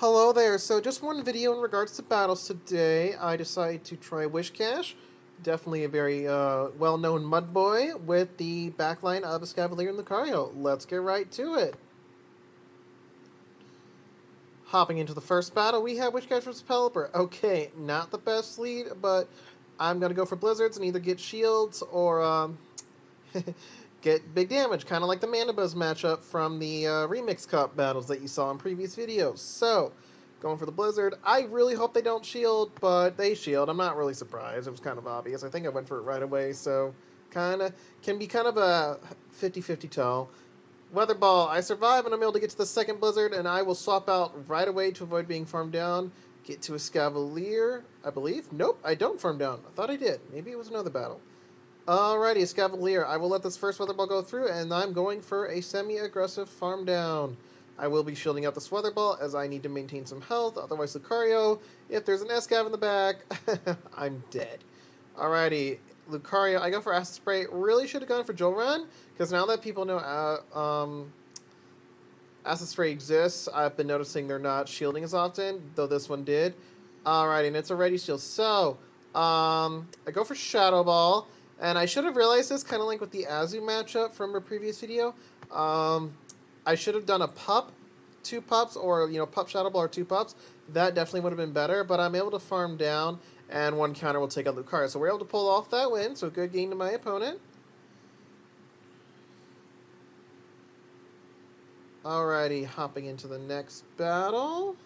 Hello there. So just one video in regards to battles today. I decided to try Whiscash. Definitely a very well-known mud boy with the backline of Escav and Lucario. Let's get right to it. Hopping into the first battle, we have Whiscash vs. Pelipper. Okay, not the best lead, but I'm going to go for Blizzards and either get shields or get big damage, kind of like the Mandibuzz matchup from the Remix Cup battles that you saw in previous videos. So, going for the Blizzard. I really hope they don't shield, but they shield. I'm not really surprised. It was kind of obvious. I think I went for it right away, so can be kind of a 50-50 tell. Weather Ball, I survive and I'm able to get to the second Blizzard, and I will swap out right away to avoid being farmed down. Get to a Escavalier, I believe. Nope, I don't farm down. I thought I did. Maybe it was another battle. Alrighty, Escavalier. I will let this first Weather Ball go through, and I'm going for a semi-aggressive farm down. I will be shielding out this Weather Ball as I need to maintain some health, otherwise Lucario, if there's an Escav in the back, I'm dead. Alrighty, Lucario, I go for Acid Spray. Really should have gone for Joel Run, because now that people know Acid Spray exists, I've been noticing they're not shielding as often, though this one did. Alrighty, and it's a ready shield. So, I go for Shadow Ball. And I should have realized this, kind of like with the Azu matchup from a previous video. I should have done a pup, 2 pups, or, pup Shadow Ball or 2 pups. That definitely would have been better, but I'm able to farm down, and 1 counter will take out Lucario. So we're able to pull off that win, so good game to my opponent. Alrighty, hopping into the next battle.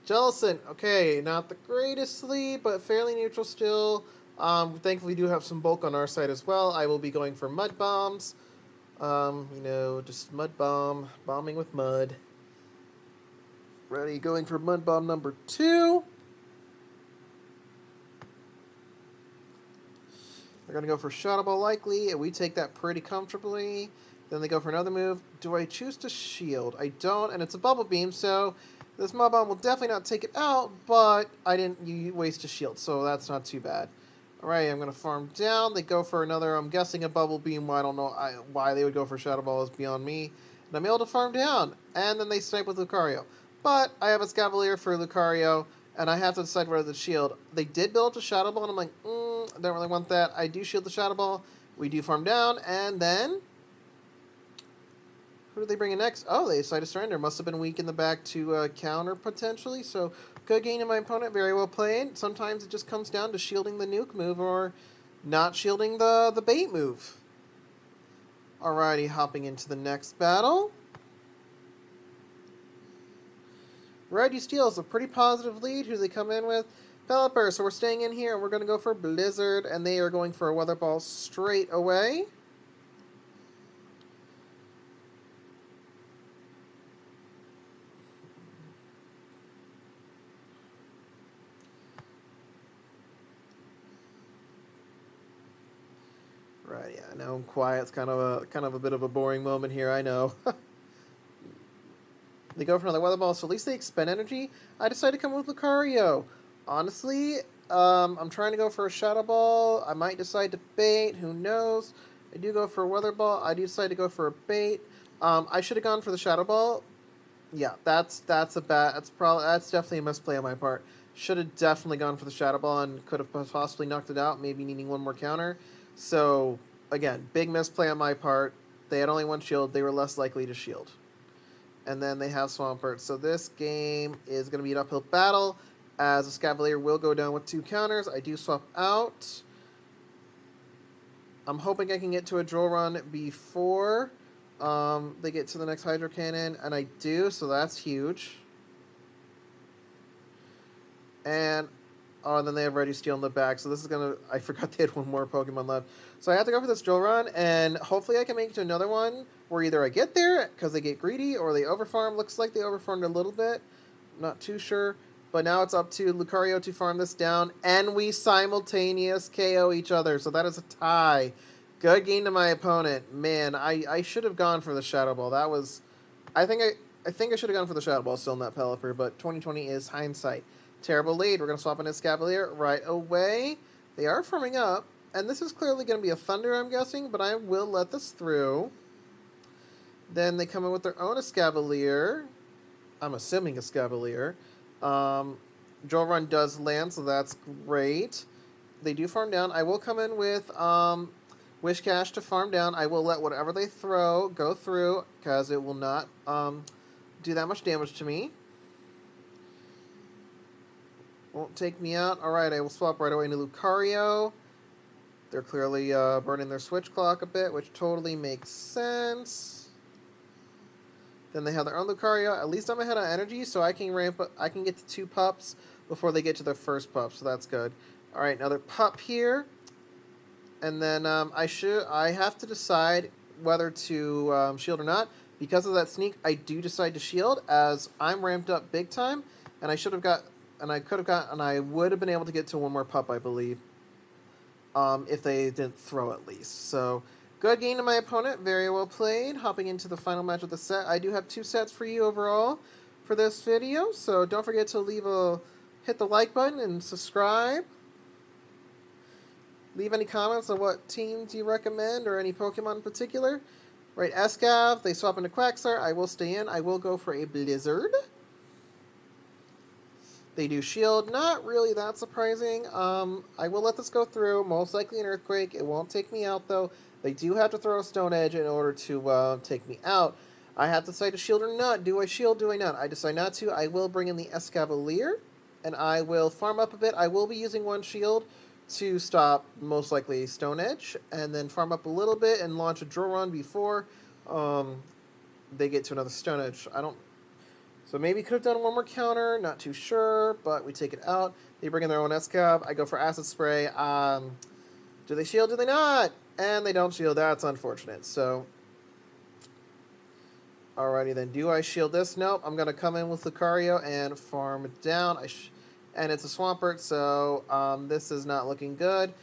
Jellicent, okay, not the greatest lead, but fairly neutral still. Thankfully, we do have some bulk on our side as well. I will be going for mud bombs. Just mud bomb, bombing with mud. Ready, going for mud bomb number 2. They're going to go for Shadow Ball likely, and we take that pretty comfortably. Then they go for another move. Do I choose to shield? I don't, and it's a Bubble Beam, so this Mud Bomb will definitely not take it out, but I didn't waste a shield, so that's not too bad. Alright, I'm going to farm down. They go for another, I'm guessing a Bubble Beam. I don't know why they would go for Shadow Ball is beyond me. And I'm able to farm down, and then they snipe with Lucario. But I have a Escavalier for Lucario, and I have to decide whether to shield. They did build up to Shadow Ball, and I'm like, I don't really want that. I do shield the Shadow Ball. We do farm down, and then who do they bring in next? Oh, they decide to surrender. Must have been weak in the back to counter, potentially. So, good game to my opponent. Very well played. Sometimes it just comes down to shielding the nuke move or not shielding the bait move. Alrighty, hopping into the next battle. Red steals a pretty positive lead. Who do they come in with? Pelipper. So we're staying in here, and we're going to go for Blizzard, and they are going for a Weather Ball straight away. Right, yeah, now I'm quiet. It's kind of a bit of a boring moment here, I know. They go for another Weather Ball, so at least they expend energy. I decided to come with Lucario. Honestly, I'm trying to go for a Shadow Ball. I might decide to bait, who knows. I do go for a Weather Ball. I do decide to go for a bait. I should have gone for the Shadow Ball. Yeah, that's definitely a misplay on my part. Should have definitely gone for the Shadow Ball and could have possibly knocked it out, maybe needing 1 more counter. So, again, big misplay on my part. They had only 1 shield. They were less likely to shield. And then they have Swampert. So this game is going to be an uphill battle, as a Escavalier will go down with 2 counters. I do swap out. I'm hoping I can get to a Drill Run before they get to the next Hydro Cannon, and I do, so that's huge. And then they have Ready Steel in the back, so this is going to... I forgot they had 1 more Pokemon left. So I have to go for this Drill Run, and hopefully I can make it to another one where either I get there, because they get greedy, or they overfarm. Looks like they overfarmed a little bit. Not too sure. But now it's up to Lucario to farm this down, and we simultaneous KO each other, so that is a tie. Good game to my opponent. Man, I should have gone for the Shadow Ball. That was... I think I should have gone for the Shadow Ball still in that Pelipper, but 2020 is hindsight. Terrible lead. We're going to swap in Escavalier right away. They are farming up, and this is clearly going to be a Thunder, I'm guessing, but I will let this through. Then they come in with their own Escavalier. I'm assuming Escavalier. Drill Run does land, so that's great. They do farm down. I will come in with Whiscash to farm down. I will let whatever they throw go through, because it will not do that much damage to me. Won't take me out. Alright, I will swap right away into Lucario. They're clearly burning their switch clock a bit, which totally makes sense. Then they have their own Lucario. At least I'm ahead on energy, so I can ramp up. I can get to 2 pups before they get to their first pup, so that's good. Alright, another pup here. And then I have to decide whether to shield or not. Because of that sneak, I do decide to shield, as I'm ramped up big time, and I should have got, and I could have got, and I would have been able to get to 1 more pup, I believe, if they didn't throw at least. So, good game to my opponent, very well played. Hopping into the final match of the set, I do have 2 sets for you overall for this video, so don't forget to hit the like button and subscribe. Leave any comments on what teams you recommend or any Pokemon in particular. Right, Escav, they swap into Quagsire. I will stay in. I will go for a Blizzard. They do Shield. Not really that surprising. I will let this go through. Most likely an Earthquake. It won't take me out, though. They do have to throw a Stone Edge in order to take me out. I have to decide to shield or not. Do I shield? Do I not? I decide not to. I will bring in the Escavalier, and I will farm up a bit. I will be using 1 shield to stop most likely Stone Edge, and then farm up a little bit and launch a Drill Run before they get to another Stone Edge. So maybe could have done 1 more counter, not too sure, but we take it out. They bring in their own Escav. I go for Acid Spray. Do they shield? Do they not? And they don't shield. That's unfortunate. So, alrighty then. Do I shield this? Nope. I'm going to come in with Lucario and farm it down. And it's a Swampert, so this is not looking good.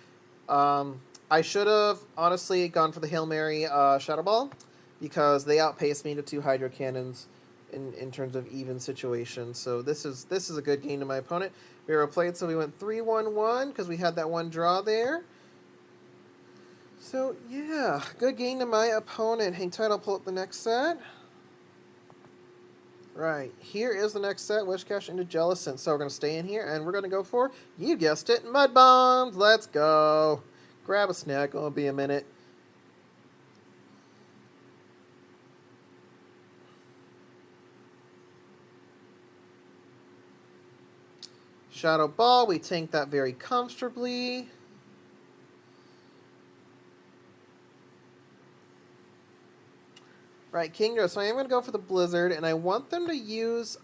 I should have, honestly, gone for the Hail Mary Shadow Ball, because they outpaced me to 2 Hydro Cannons in terms of even situation. So this is a good game to my opponent. We were played, so we went 3-1-1, because we had that 1 draw there. So, yeah, good game to my opponent. Hang tight, I'll pull up the next set. Right, here is the next set, Whiscash into Jellicent. So we're going to stay in here, and we're going to go for, you guessed it, Mud Bombs! Let's go! Grab a snack, it'll be a minute. Shadow Ball, we tank that very comfortably. Right, Kingdra, so I am going to go for the Blizzard, and I want them to use,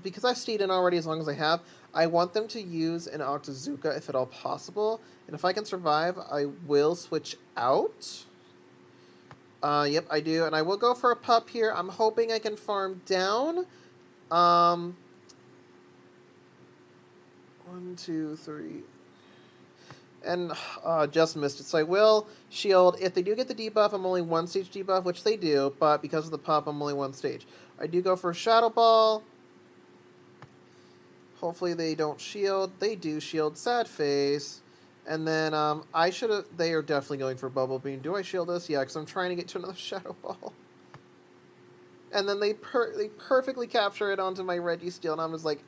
because I've stayed in already as long as I have, I want them to use an Octazooka if at all possible, and if I can survive, I will switch out. Yep, I do, and I will go for a pup here. I'm hoping I can farm down. 1, 2, 3... And just missed it. So I will shield. If they do get the debuff, I'm only 1 stage debuff, which they do, but because of the pop, I'm only 1 stage. I do go for a Shadow Ball. Hopefully they don't shield. They do shield. Sad face. And then they are definitely going for Bubble Beam. Do I shield this? Yeah, because I'm trying to get to another Shadow Ball. And then they perfectly capture it onto my Registeel, and I'm just like,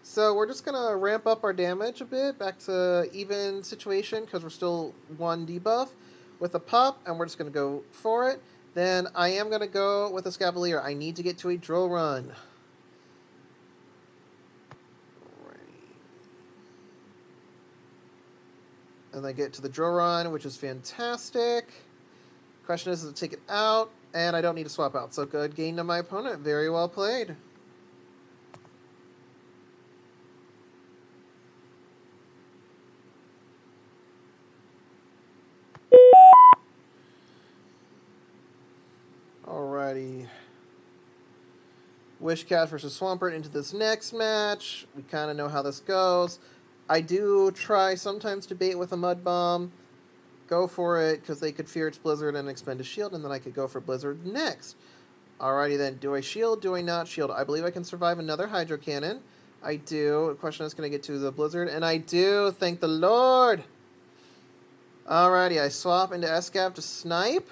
so we're just going to ramp up our damage a bit, back to even situation, because we're still 1 debuff with a pop, and we're just going to go for it. Then I am going to go with a Escavalier. I need to get to a Drill Run. And I get to the Drill Run, which is fantastic. Question is to take it out, and I don't need to swap out. So good game to my opponent. Very well played. Alrighty. Whiscash versus Swampert into this next match. We kind of know how this goes. I do try sometimes to bait with a Mud Bomb. Go for it, because they could fear its Blizzard and expend a shield, and then I could go for Blizzard next. Alrighty then, do I shield? Do I not shield? I believe I can survive another Hydro Cannon. I do. The question is, can I get to the Blizzard? And I do, thank the Lord! Alrighty, I swap into Escav to snipe.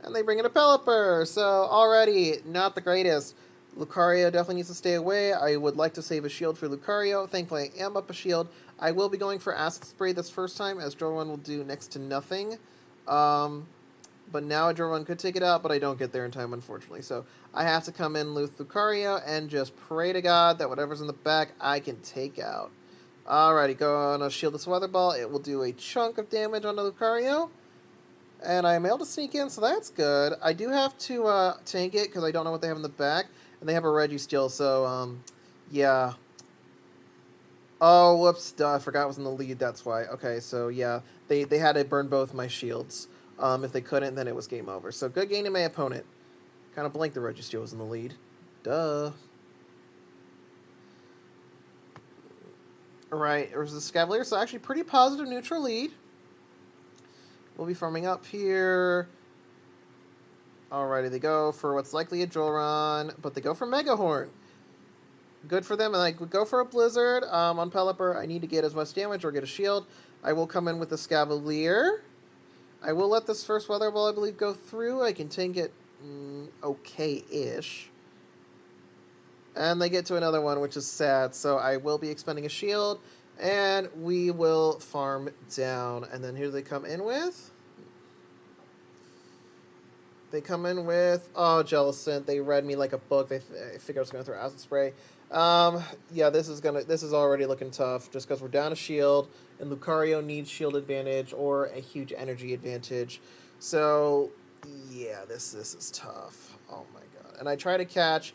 And they bring in a Pelipper, so already not the greatest. Lucario definitely needs to stay away. I would like to save a shield for Lucario. Thankfully, I am up a shield. I will be going for Acid Spray this first time, as Jorwan will do next to nothing. But now Jorwan could take it out, but I don't get there in time, unfortunately. So I have to come in with Lucario and just pray to God that whatever's in the back, I can take out. Alrighty, go on a shield this Weather Ball. It will do a chunk of damage on the Lucario. And I'm able to sneak in, so that's good. I do have to tank it, because I don't know what they have in the back. And they have a Registeel, so, yeah. Oh, whoops, duh, I forgot it was in the lead, that's why. Okay, so, yeah, they had to burn both my shields. If they couldn't, then it was game over. So, good game to my opponent. Kind of blanked the Registeel was in the lead. Duh. Alright, there's the Scavalier, so actually pretty positive neutral lead. We'll be farming up here. Alrighty, they go for what's likely a Jolron, but they go for Mega Horn. Good for them, and I would go for a Blizzard. On Pelipper, I need to get as much damage or get a shield. I will come in with the Scavalier. I will let this first Weather Ball, I believe, go through. I can tank it okay-ish. And they get to another one, which is sad, so I will be expending a shield. And we will farm down. And then who do they come in with? They come in with... Oh, Jellicent. They read me like a book. They figured I was going to throw Acid Spray. Yeah, this is already looking tough. Just because we're down a shield. And Lucario needs shield advantage or a huge energy advantage. So, yeah, this is tough. Oh, my God. And I try to catch...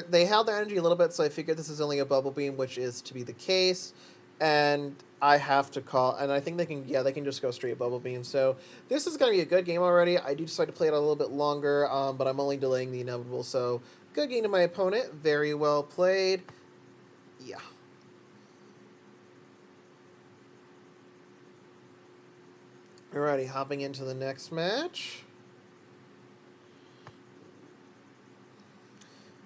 They held their energy a little bit, so I figured this is only a Bubble Beam, which is to be the case. And I have to call, and I think they can just go straight Bubble Beam. So this is going to be a good game already. I do decide to play it a little bit longer, but I'm only delaying the inevitable. So good game to my opponent. Very well played. Yeah. Alrighty, hopping into the next match.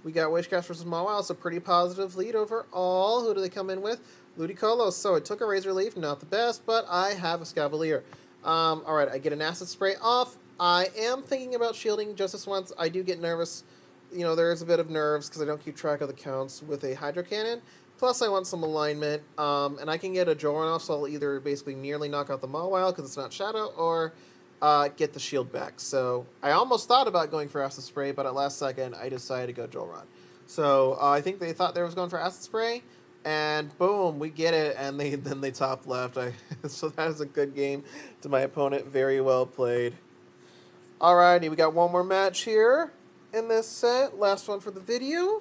We got Whiscash versus Mawile, so pretty positive lead overall. Who do they come in with? Ludicolo. So it took a Razor Leaf, not the best, but I have a Scavalier. Alright, I get an Acid Spray off. I am thinking about shielding just this once. I do get nervous. You know, there is a bit of nerves because I don't keep track of the counts with a Hydro Cannon. Plus, I want some alignment. And I can get a Joran off, so I'll either basically nearly knock out the Mawile because it's not Shadow, or get the shield back. So I almost thought about going for Acid Spray, but at last second, I decided to go Jolron. So I think they thought they was going for Acid Spray, and boom, we get it, and then they top left. So that is a good game to my opponent. Very well played. Alrighty, we got one more match here in this set. Last one for the video.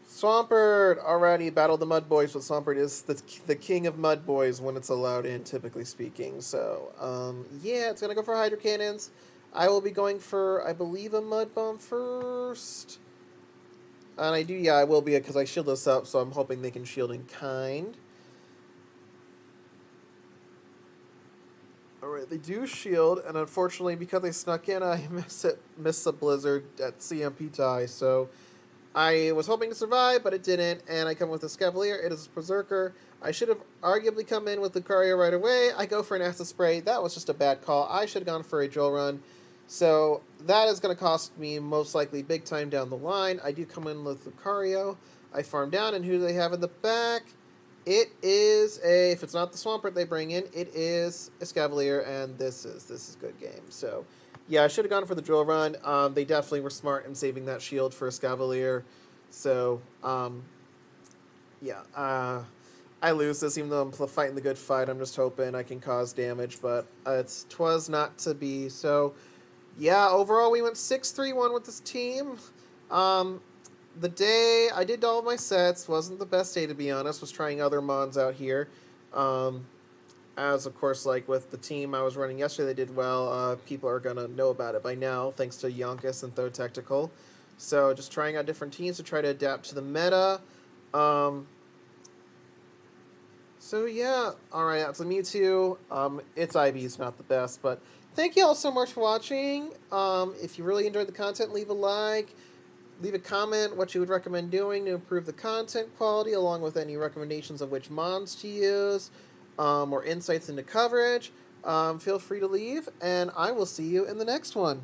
Swampert, alrighty, battled the Mud Boys, but Swampert is the king of Mud Boys when it's allowed in, typically speaking. So, yeah, it's going to go for Hydro Cannons. I will be going for, I believe, a Mud Bomb first. And I will be, because I shield this up, so I'm hoping they can shield in kind. Alright, they do shield, and unfortunately, because they snuck in, I missed a Blizzard at CMP tie, so... I was hoping to survive, but it didn't, and I come with a Scavalier. It is a Berserker. I should have arguably come in with Lucario right away. I go for an Acid Spray. That was just a bad call. I should have gone for a Jolron. So that is going to cost me most likely big time down the line. I do come in with Lucario. I farm down, and who do they have in the back? It is if it's not the Swampert they bring in, it is a Scavalier, and this is a good game. So... yeah, I should have gone for the drill run. They definitely were smart in saving that shield for a Scavalier. So, yeah. I lose this, even though I'm fighting the good fight. I'm just hoping I can cause damage, but twas not to be. So, yeah, overall we went 6-3-1 with this team. The day I did all of my sets wasn't the best day, to be honest. Was trying other mons out here. As, of course, like with the team I was running yesterday, they did well. People are going to know about it by now, thanks to Yonkis and Throw Tactical. So, just trying out different teams to try to adapt to the meta. So, yeah. Alright, that's a Mewtwo. Its IV is not the best, but thank you all so much for watching. If you really enjoyed the content, leave a like. Leave a comment what you would recommend doing to improve the content quality, along with any recommendations of which mons to use. Or insights into coverage. Feel free to leave, and I will see you in the next one.